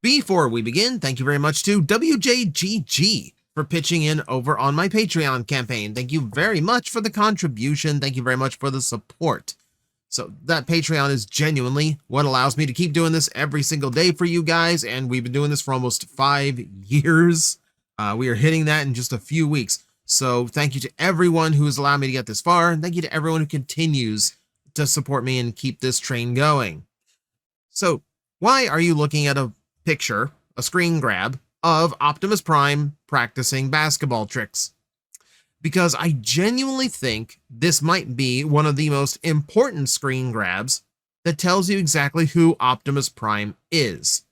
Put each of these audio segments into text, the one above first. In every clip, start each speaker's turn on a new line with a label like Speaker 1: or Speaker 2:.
Speaker 1: Before we begin, thank you very much to WJGG for pitching in over on my Patreon campaign. Thank you very much for the contribution. Thank you very much for the support. So that Patreon is genuinely what allows me to keep doing this every single day for you guys, and we've been doing this for almost 5 years. We are hitting that in just a few weeks. So thank you to everyone who has allowed me to get this far, and thank you to everyone who continues to support me and keep this train going. So why are you looking at a picture, a screen grab, of Optimus Prime practicing basketball tricks? Because I genuinely think this might be one of the most important screen grabs that tells you exactly who Optimus Prime is.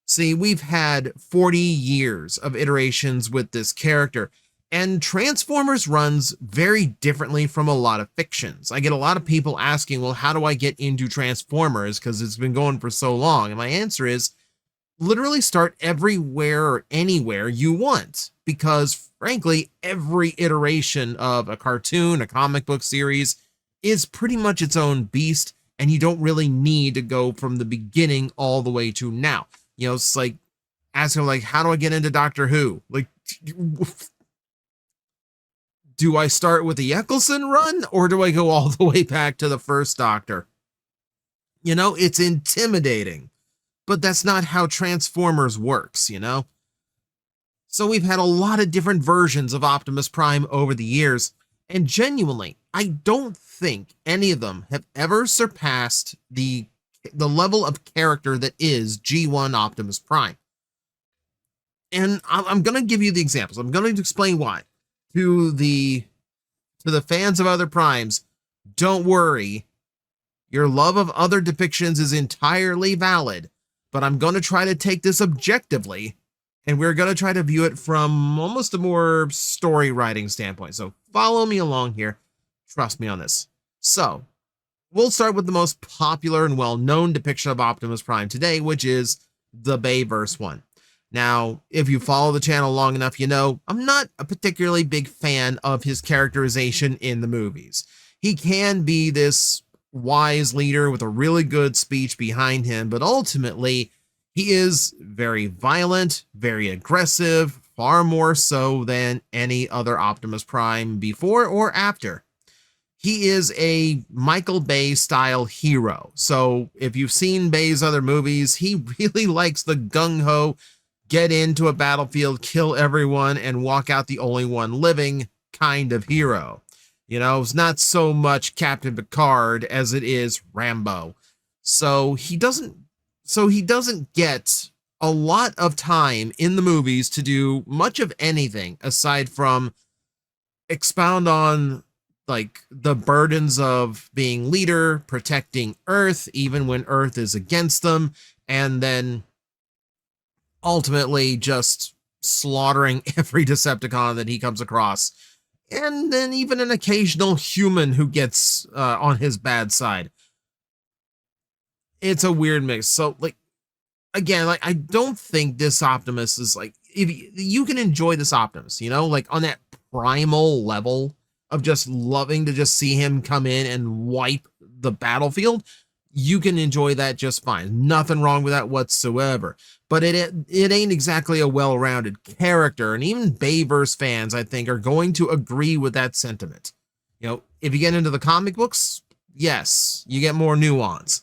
Speaker 1: See, we've had 40 years of iterations with this character, and Transformers runs very differently from a lot of fictions. I get a lot of people asking, well, how do I get into Transformers? Because it's been going for so long. And my answer is, literally start everywhere or anywhere you want, because frankly, every iteration of a cartoon, a comic book series is pretty much its own beast, and you don't really need to go from the beginning all the way to now. You know, it's like asking, like, how do I get into Doctor Who? Like, do I start with the Eccleston run, or do I go all the way back to the first Doctor? You know, it's intimidating. But that's not how Transformers works, you know? So we've had a lot of different versions of Optimus Prime over the years, and genuinely, I don't think any of them have ever surpassed the level of character that is G1 Optimus Prime. And I'm going to give you the examples. I'm going to explain why. To the fans of other Primes, don't worry. Your love of other depictions is entirely valid. But I'm going to try to take this objectively, and we're going to try to view it from almost a more story writing standpoint. So follow me along here. Trust me on this. So we'll start with the most popular and well-known depiction of Optimus Prime today, which is the Bayverse one. Now, if you follow the channel long enough, you know I'm not a particularly big fan of his characterization in the movies. He can be this wise leader with a really good speech behind him, but ultimately he is very violent, very aggressive, far more so than any other Optimus Prime before or after. He is a Michael Bay style hero. So if you've seen Bay's other movies, he really likes the gung-ho, get into a battlefield, kill everyone, and walk out the only one living kind of hero. You know, it's not so much Captain Picard as it is Rambo. So he doesn't get a lot of time in the movies to do much of anything aside from expound on like the burdens of being leader, protecting Earth, even when Earth is against them, and then ultimately just slaughtering every Decepticon that he comes across. And then even an occasional human who gets on his bad side. It's a weird mix. So, like, again, like, I don't think this Optimus is, like, if you can enjoy this Optimus, you know, like, on that primal level of just loving to just see him come in and wipe the battlefield, you can enjoy that just fine. Nothing wrong with that whatsoever. But it ain't exactly a well-rounded character, and even Bayverse fans, I think, are going to agree with that sentiment. You know, if you get into the comic books, yes, you get more nuance.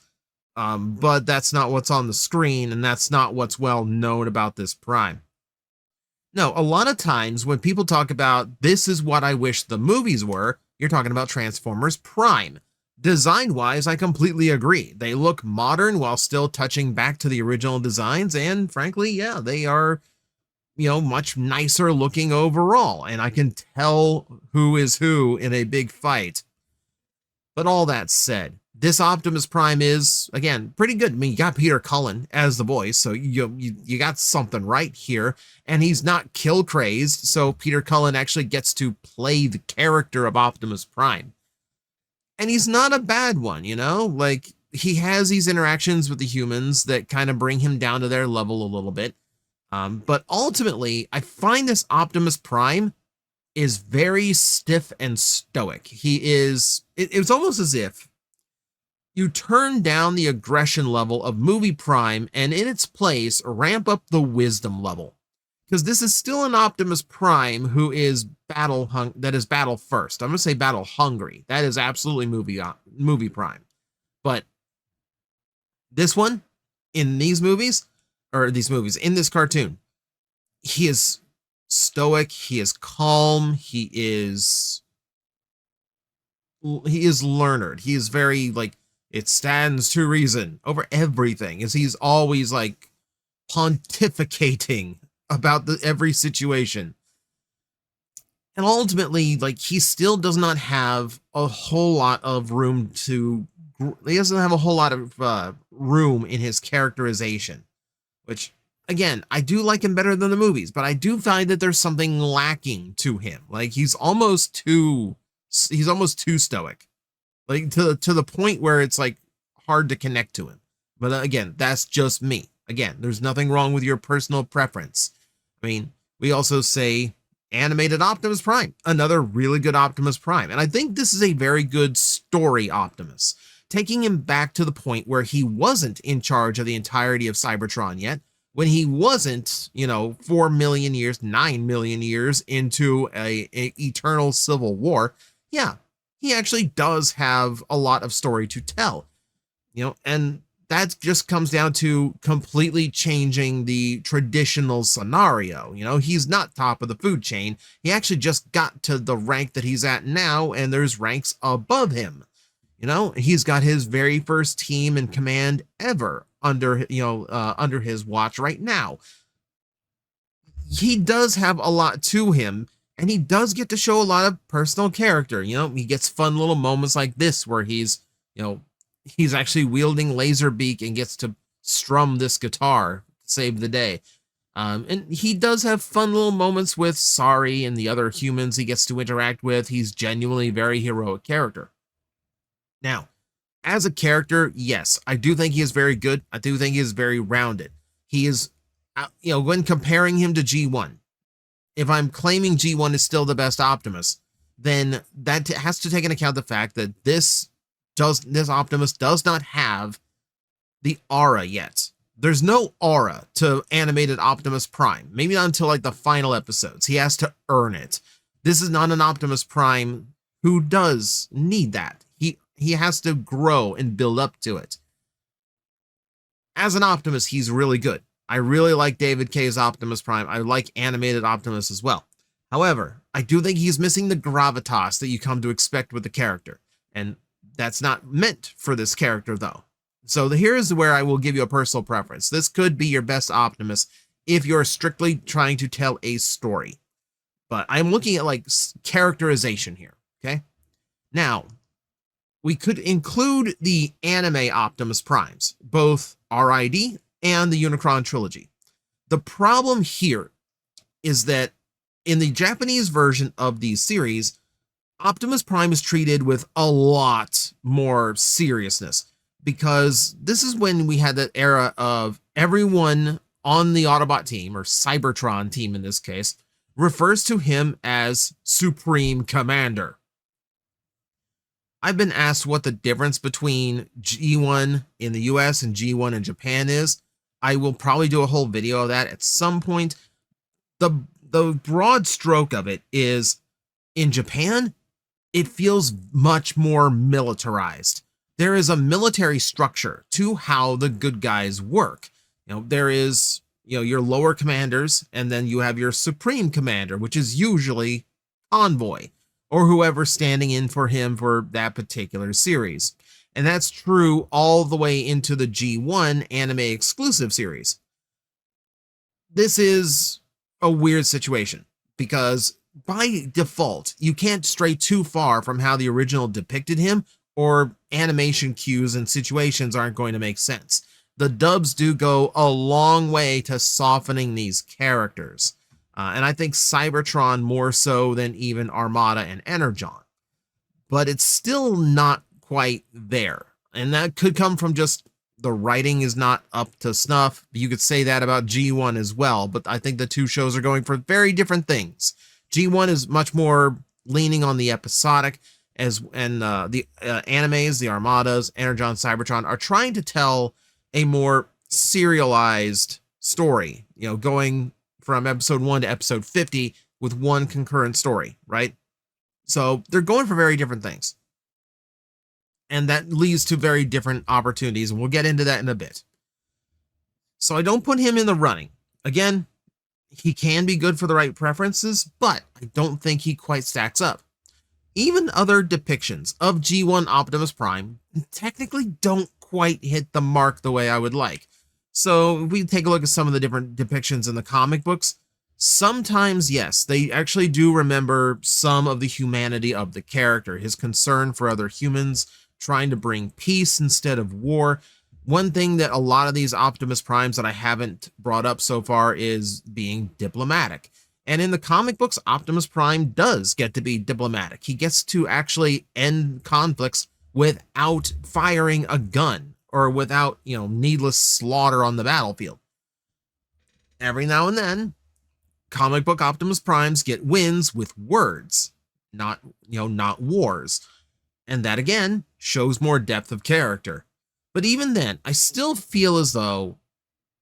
Speaker 1: But that's not what's on the screen, and that's not what's well known about this Prime. No, a lot of times when people talk about this is what I wish the movies were, you're talking about Transformers Prime. Design-wise, I completely agree. They look modern while still touching back to the original designs, and frankly, yeah, they are, you know, much nicer looking overall, and I can tell who is who in a big fight. But all that said, this Optimus Prime is, again, pretty good. I mean, you got Peter Cullen as the voice, so you got something right here, and he's not kill crazed, so Peter Cullen actually gets to play the character of Optimus Prime. And he's not a bad one, you know? Like, he has these interactions with the humans that kind of bring him down to their level a little bit. But ultimately, I find this Optimus Prime is very stiff and stoic. He is, it's almost as if You turn down the aggression level of Movie Prime and in its place ramp up the wisdom level. Because this is still an Optimus Prime who is battle first. I'm going to say battle hungry. That is absolutely movie Prime. But this one, in these movies, in this cartoon, he is stoic, he is calm, he is learned. He is very like, it stands to reason over everything, as he's always like pontificating about every situation. And ultimately, like, he still does not have a whole lot of room he doesn't have a whole lot of room in his characterization, which, again, I do like him better than the movies, but I do find that there's something lacking to him. Like, he's almost too stoic, like to the point where it's like hard to connect to him. But again, that's just me. Again, there's nothing wrong with your personal preference. I mean, we also say animated Optimus Prime, another really good Optimus Prime. And I think this is a very good story Optimus, taking him back to the point where he wasn't in charge of the entirety of Cybertron yet, when he wasn't, 4 million years, 9 million years into a eternal civil war. Yeah, he actually does have a lot of story to tell, and that just comes down to completely changing the traditional scenario. He's not top of the food chain. He actually just got to the rank that he's at now, and there's ranks above him. He's got his very first team and command ever under his watch right now. He does have a lot to him, and he does get to show a lot of personal character. He gets fun little moments like this where he's actually wielding Laserbeak and gets to strum this guitar to save the day. And he does have fun little moments with Sari and the other humans he gets to interact with. He's genuinely a very heroic character. Now, as a character, yes, I do think he is very good. I do think he is very rounded. He is, when comparing him to G1, if I'm claiming G1 is still the best Optimus, then that has to take into account the fact that this Optimus does not have the aura yet. There's no aura to animated Optimus Prime. Maybe not until like the final episodes. He has to earn it. This is not an Optimus Prime who does need that. He has to grow and build up to it. As an Optimus, he's really good. I really like David K's Optimus Prime. I like animated Optimus as well. However, I do think he's missing the gravitas that you come to expect with the character. And that's not meant for this character, though. So here's where I will give you a personal preference. This could be your best Optimus if you're strictly trying to tell a story. But I'm looking at like characterization here, okay? Now, we could include the anime Optimus Primes, both RID and the Unicron trilogy. The problem here is that in the Japanese version of these series, Optimus Prime is treated with a lot more seriousness, because this is when we had that era of everyone on the Autobot team, or Cybertron team in this case, refers to him as Supreme Commander. I've been asked what the difference between G1 in the US and G1 in Japan is. I will probably do a whole video of that at some point. The broad stroke of it is, in Japan, it feels much more militarized. There is a military structure to how the good guys work. There is, your lower commanders, and then you have your supreme commander, which is usually Envoy, or whoever's standing in for him for that particular series. And that's true all the way into the G1 anime exclusive series. This is a weird situation, because by default, you can't stray too far from how the original depicted him, or animation cues and situations aren't going to make sense. The dubs do go a long way to softening these characters. And I think Cybertron more so than even Armada and Energon. But it's still not quite there. And that could come from just the writing is not up to snuff. You could say that about G1 as well, but I think the two shows are going for very different things. G1 is much more leaning on the episodic, the animes, the Armadas, Energon, Cybertron are trying to tell a more serialized story, going from episode 1 to episode 50 with one concurrent story, right? So they're going for very different things. And that leads to very different opportunities, and we'll get into that in a bit. So I don't put him in the running. Again, he can be good for the right preferences, but I don't think he quite stacks up. Even other depictions of G1 Optimus Prime technically don't quite hit the mark the way I would like. So if we take a look at some of the different depictions in the comic books, sometimes, yes, they actually do remember some of the humanity of the character, his concern for other humans, trying to bring peace instead of war. One thing that a lot of these Optimus Primes that I haven't brought up so far is being diplomatic. And in the comic books, Optimus Prime does get to be diplomatic. He gets to actually end conflicts without firing a gun or without, needless slaughter on the battlefield. Every now and then, comic book Optimus Primes get wins with words, not wars. And that again shows more depth of character. But even then, I still feel as though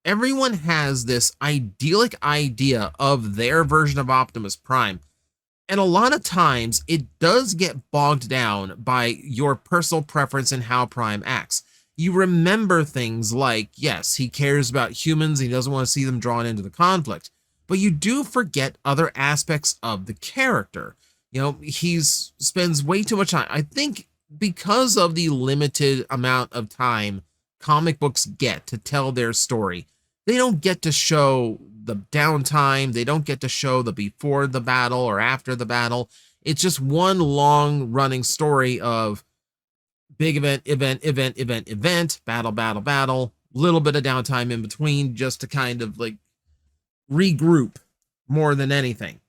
Speaker 1: everyone has this idyllic idea of their version of Optimus Prime. And a lot of times it does get bogged down by your personal preference in how Prime acts. You remember things like, yes, he cares about humans, he doesn't want to see them drawn into the conflict. But you do forget other aspects of the character. He spends way too much time. I think because of the limited amount of time comic books get to tell their story, they don't get to show the downtime. They don't get to show the before the battle or after the battle. It's just one long running story of big event, battle, little bit of downtime in between just to kind of like regroup more than anything.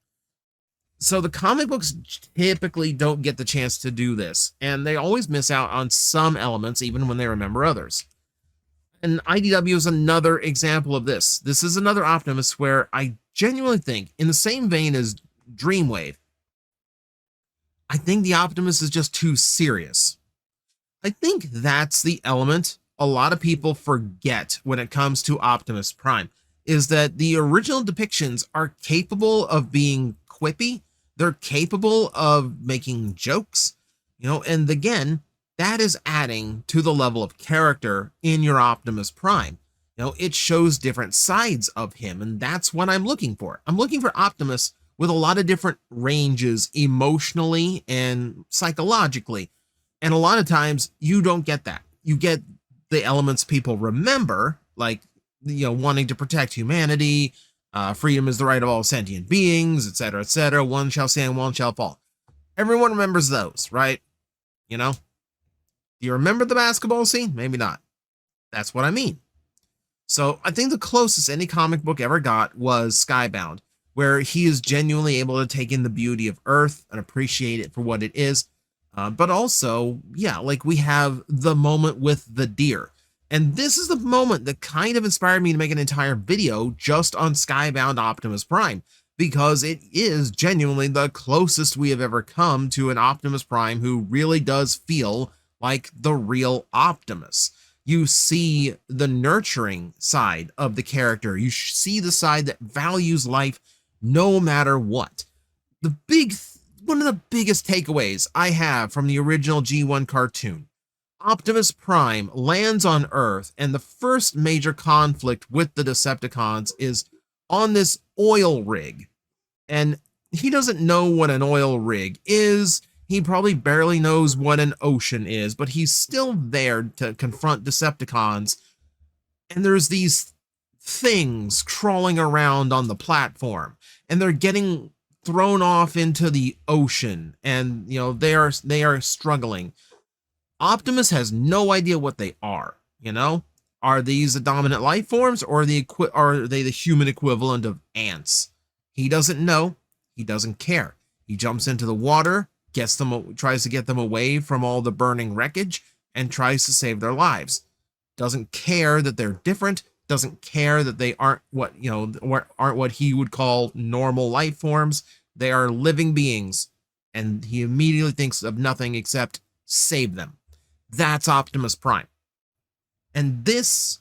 Speaker 1: So the comic books typically don't get the chance to do this, and they always miss out on some elements even when they remember others. And IDW is another example of this. This is another Optimus where I genuinely think, in the same vein as Dreamwave, I think the Optimus is just too serious. I think that's the element a lot of people forget when it comes to Optimus Prime, is that the original depictions are capable of being quippy. They're capable of making jokes, and again, that is adding to the level of character in your Optimus Prime. It shows different sides of him, and that's what I'm looking for. I'm looking for Optimus with a lot of different ranges emotionally and psychologically. And a lot of times you don't get that. You get the elements people remember, like, wanting to protect humanity, freedom is the right of all sentient beings, etc., etc. One shall stand, one shall fall. Everyone remembers those, right? Do you remember the basketball scene? Maybe not. That's what I mean. So I think the closest any comic book ever got was Skybound, where he is genuinely able to take in the beauty of Earth and appreciate it for what it is. But also, like we have the moment with the deer. And this is the moment that kind of inspired me to make an entire video just on Skybound Optimus Prime, because it is genuinely the closest we have ever come to an Optimus Prime who really does feel like the real Optimus. You see the nurturing side of the character. You see the side that values life no matter what. One of the biggest takeaways I have from the original G1 cartoon, Optimus Prime lands on Earth, and the first major conflict with the Decepticons is on this oil rig. And he doesn't know what an oil rig is. He probably barely knows what an ocean is, but he's still there to confront Decepticons. And there's these things crawling around on the platform, and they're getting thrown off into the ocean, and they are struggling. Optimus has no idea what they are. Are these the dominant life forms, or are they the human equivalent of ants? He doesn't know. He doesn't care. He jumps into the water, tries to get them away from all the burning wreckage, and tries to save their lives. Doesn't care that they're different. Doesn't care that they aren't what he would call normal life forms. They are living beings and he immediately thinks of nothing except save them. That's Optimus Prime. And this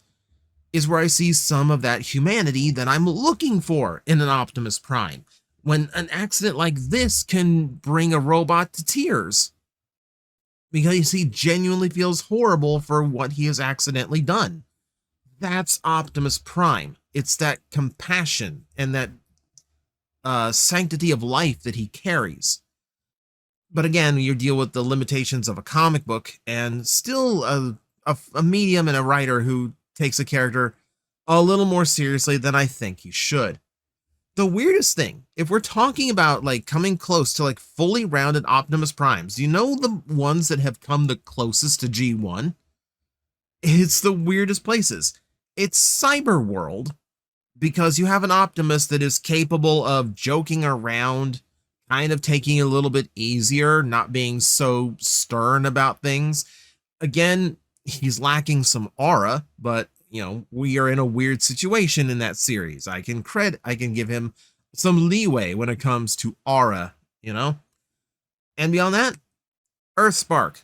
Speaker 1: is where I see some of that humanity that I'm looking for in an Optimus Prime, when an accident like this can bring a robot to tears because he genuinely feels horrible for what he has accidentally done. That's Optimus Prime. It's that compassion and that sanctity of life that he carries. But again, you deal with the limitations of a comic book and still a medium and a writer who takes a character a little more seriously than I think he should. The weirdest thing, if we're talking about like coming close to like fully rounded Optimus Primes, you know the ones that have come the closest to G1? It's the weirdest places. It's Cyberworld, because you have an Optimus that is capable of joking around, kind of taking it a little bit easier, not being so stern about things. Again, he's lacking some aura, but you know, we are in a weird situation in that series. I can give him some leeway when it comes to aura, you know? And beyond that, Earthspark.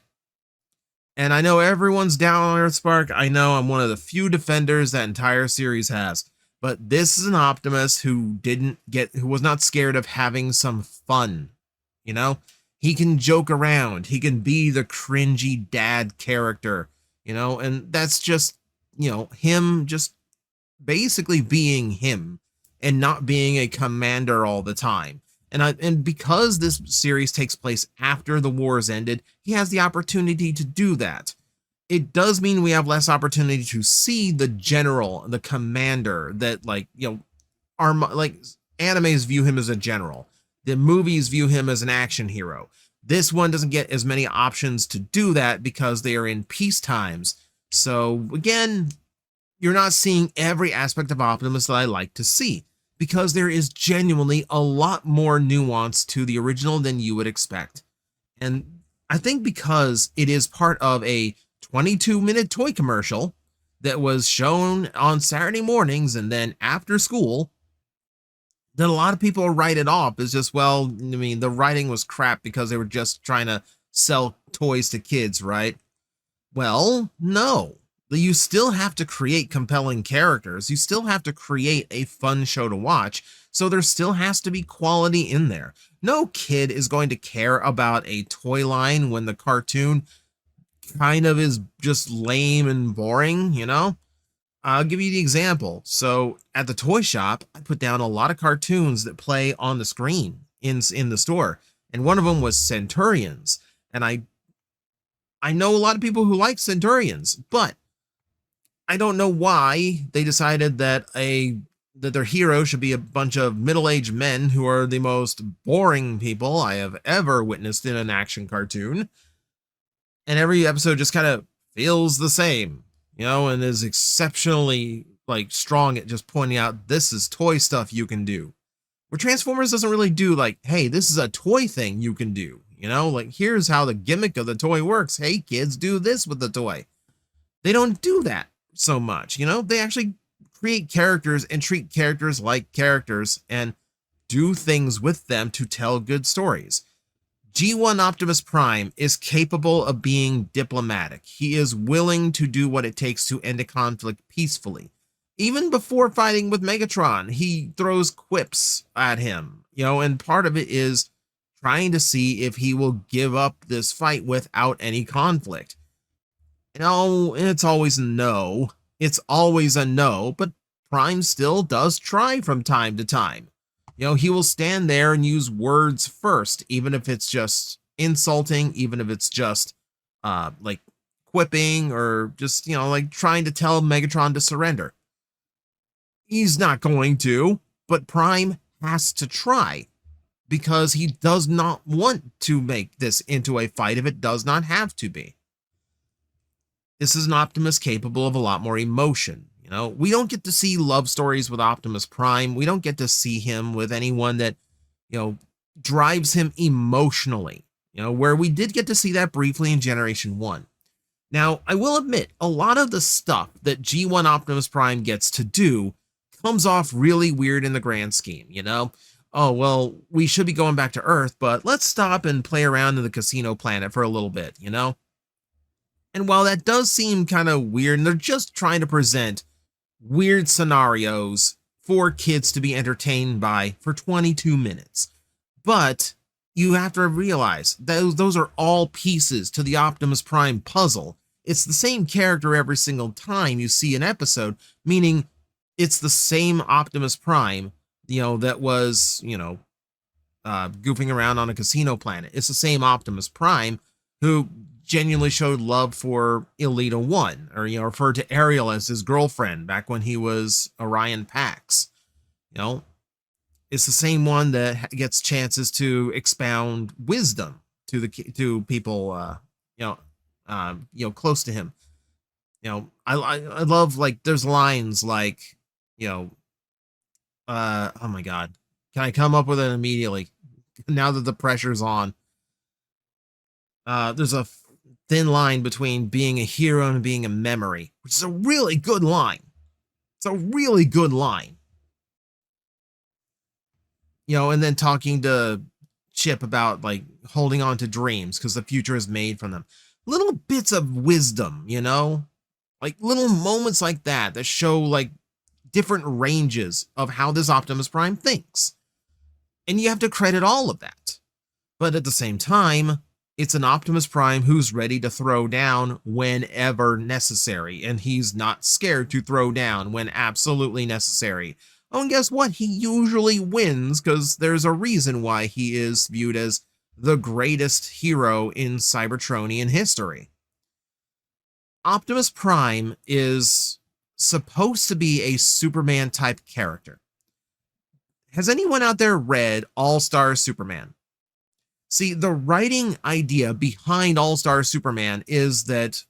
Speaker 1: And I know everyone's down on Earthspark. I know I'm one of the few defenders that entire series has. But this is an Optimus who was not scared of having some fun. You know? He can joke around. He can be the cringy dad character. You know? And that's just, you know, him just basically being him and not being a commander all the time. And because this series takes place after the wars ended, he has the opportunity to do that. It does mean we have less opportunity to see the general, the commander that, like, you know, like animes view him as a general. The movies view him as an action hero. This one doesn't get as many options to do that because they are in peace times. So again, you're not seeing every aspect of Optimus that I like to see, because there is genuinely a lot more nuance to the original than you would expect. And I think because it is part of a 22-minute toy commercial that was shown on Saturday mornings and then after school, that a lot of people write it off as just, well, I mean, the writing was crap because they were just trying to sell toys to kids, right? Well, no. You still have to create compelling characters. You still have to create a fun show to watch. So there still has to be quality in there. No kid is going to care about a toy line when the cartoon kind of is just lame and boring, you know? I'll give you the example. So at the toy shop, I put down a lot of cartoons that play on the screen in the store. And one of them was Centurions. And I know a lot of people who like Centurions, but I don't know why they decided that their hero should be a bunch of middle-aged men who are the most boring people I have ever witnessed in an action cartoon. And every episode just kind of feels the same, you know, and is exceptionally like strong at just pointing out this is toy stuff you can do. Where Transformers doesn't really do like, hey, this is a toy thing you can do, you know, like here's how the gimmick of the toy works. Hey kids, do this with the toy. They don't do that so much, you know. They actually create characters and treat characters like characters and do things with them to tell good stories. G1 Optimus Prime is capable of being diplomatic. He is willing to do what it takes to end a conflict peacefully. Even before fighting with Megatron, he throws quips at him, you know, and part of it is trying to see if he will give up this fight without any conflict. You know, it's always a no. It's always a no, but Prime still does try from time to time. You know, he will stand there and use words first, even if it's just insulting, even if it's just like quipping or just, you know, like trying to tell Megatron to surrender. He's not going to, but Prime has to try because he does not want to make this into a fight if it does not have to be. This is an Optimus capable of a lot more emotion. You know, we don't get to see love stories with Optimus Prime. We don't get to see him with anyone that, you know, drives him emotionally, you know, where we did get to see that briefly in Generation 1. Now, I will admit, a lot of the stuff that G1 Optimus Prime gets to do comes off really weird in the grand scheme, you know? oh, well, we should be going back to Earth, but let's stop and play around in the casino planet for a little bit, you know? And while that does seem kind of weird, and they're just trying to present weird scenarios for kids to be entertained by for 22 minutes. But you have to realize those are all pieces to the Optimus Prime puzzle. It's the same character every single time you see an episode, meaning it's the same Optimus Prime, that was, goofing around on a casino planet. It's the same Optimus Prime who genuinely showed love for Elita 1, or, referred to Ariel as his girlfriend back when he was Orion Pax. It's the same one that gets chances to expound wisdom to people, close to him. I love, like, there's lines like, oh my God, can I come up with it immediately now that the pressure's on? There's a thin line between being a hero and being a memory, which is a really good line. It's a really good line. And then talking to Chip about, like, holding on to dreams because the future is made from them. Little bits of wisdom, like little moments like that show, like, different ranges of how this Optimus Prime thinks. And you have to credit all of that. But at the same time, it's an Optimus Prime who's ready to throw down whenever necessary, and he's not scared to throw down when absolutely necessary. Oh, and guess what? He usually wins, because there's a reason why he is viewed as the greatest hero in Cybertronian history. Optimus Prime is supposed to be a Superman-type character. Has anyone out there read All-Star Superman? See, the writing idea behind All-Star Superman is that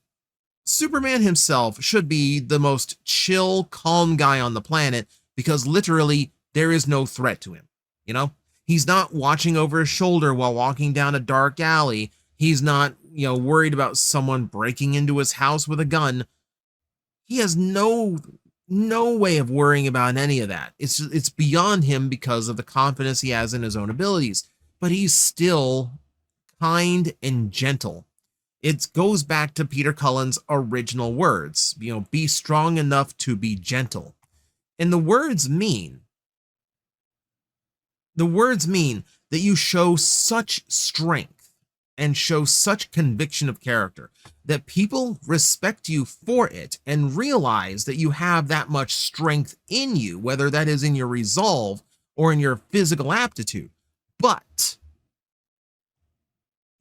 Speaker 1: Superman himself should be the most chill, calm guy on the planet because literally there is no threat to him. He's not watching over his shoulder while walking down a dark alley. He's not, worried about someone breaking into his house with a gun. He has no way of worrying about any of that. It's beyond him because of the confidence he has in his own abilities. But he's still kind and gentle. It goes back to Peter Cullen's original words, be strong enough to be gentle. And the words mean that you show such strength and show such conviction of character that people respect you for it and realize that you have that much strength in you, whether that is in your resolve or in your physical aptitude. But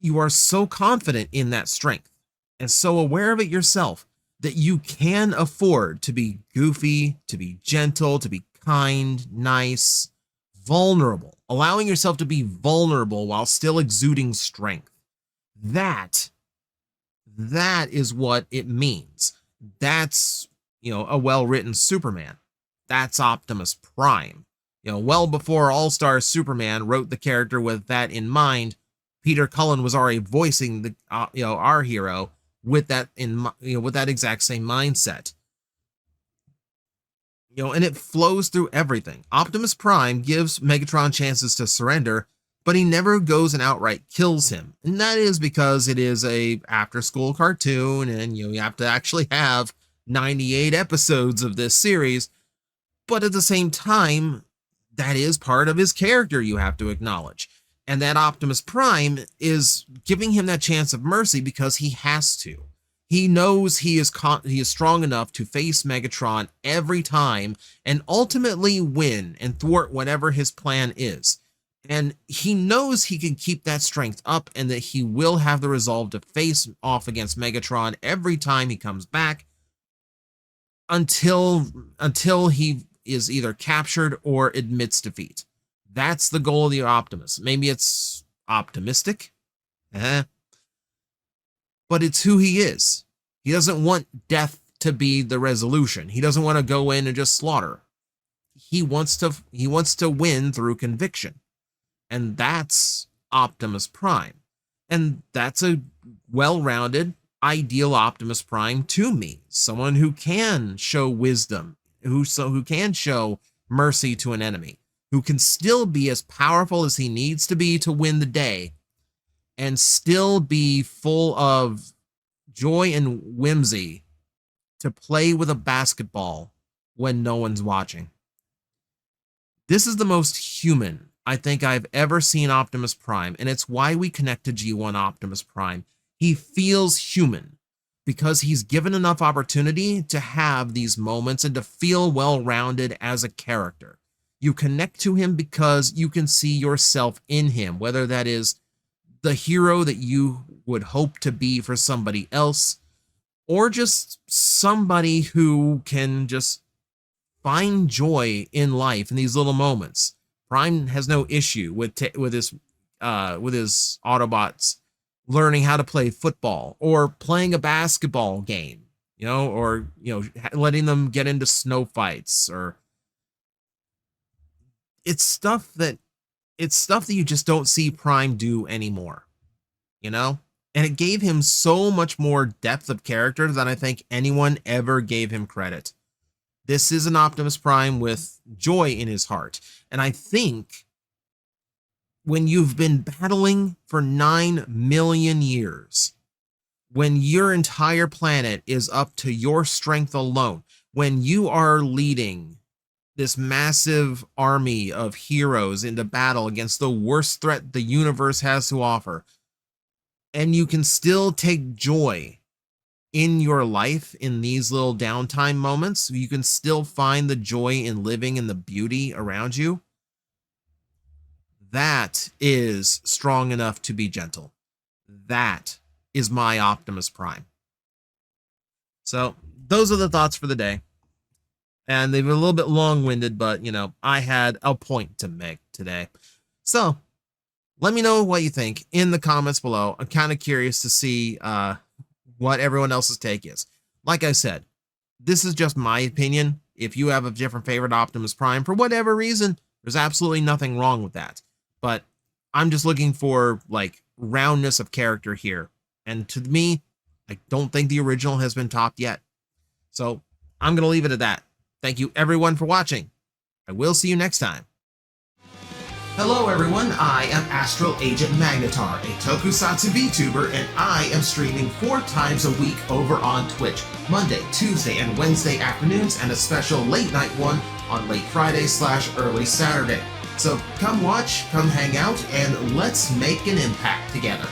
Speaker 1: you are so confident in that strength and so aware of it yourself that you can afford to be goofy, to be gentle, to be kind, nice, vulnerable, allowing yourself to be vulnerable while still exuding strength. That is what it means. That's, a well-written Superman. That's Optimus Prime. Well before All-Star Superman wrote the character with that in mind, Peter Cullen was already voicing the our hero with that with that exact same mindset. And it flows through everything. Optimus Prime gives Megatron chances to surrender, but he never goes and outright kills him. And that is because it is a after-school cartoon, and you have to actually have 98 episodes of this series. But at the same time, that is part of his character you have to acknowledge. And that Optimus Prime is giving him that chance of mercy because he has to. He knows he is strong enough to face Megatron every time and ultimately win and thwart whatever his plan is. And he knows he can keep that strength up and that he will have the resolve to face off against Megatron every time he comes back until he is either captured or admits defeat. That's the goal of the Optimus. Maybe it's optimistic, but it's who he is. He doesn't want death to be the resolution. He doesn't want to go in and just slaughter. He wants to win through conviction. And that's Optimus Prime. And that's a well-rounded, ideal Optimus Prime to me. Someone who can show wisdom, who can show mercy to an enemy. who can still be as powerful as he needs to be to win the day and still be full of joy and whimsy to play with a basketball when no one's watching. This is the most human I think I've ever seen Optimus Prime, and it's why we connect to G1 Optimus Prime. He feels human because he's given enough opportunity to have these moments and to feel well-rounded as a character. You connect to him because you can see yourself in him, whether that is the hero that you would hope to be for somebody else, or just somebody who can just find joy in life in these little moments. Prime has no issue with his Autobots learning how to play football or playing a basketball game, or letting them get into snow fights. Or it's stuff that you just don't see Prime do anymore, and it gave him so much more depth of character than I think anyone ever gave him credit. This is an Optimus Prime with joy in his heart. And I think when you've been battling for 9 million years, when your entire planet is up to your strength alone, when you are leading this massive army of heroes into battle against the worst threat the universe has to offer, and you can still take joy in your life in these little downtime moments, you can still find the joy in living in the beauty around you. That is strong enough to be gentle. That is my Optimus Prime. So those are the thoughts for the day. And they've been a little bit long-winded, but I had a point to make today. So let me know what you think in the comments below. I'm kind of curious to see what everyone else's take is. Like I said, this is just my opinion. If you have a different favorite Optimus Prime for whatever reason, there's absolutely nothing wrong with that. But I'm just looking for roundness of character here. And to me, I don't think the original has been topped yet. So I'm going to leave it at that. Thank you everyone for watching. I will see you next time. Hello everyone, I am Astral Agent Magnetar, a Tokusatsu VTuber, and I am streaming 4 times a week over on Twitch, Monday, Tuesday, and Wednesday afternoons, and a special late night one on late Friday/early Saturday. So come watch, come hang out, and let's make an impact together.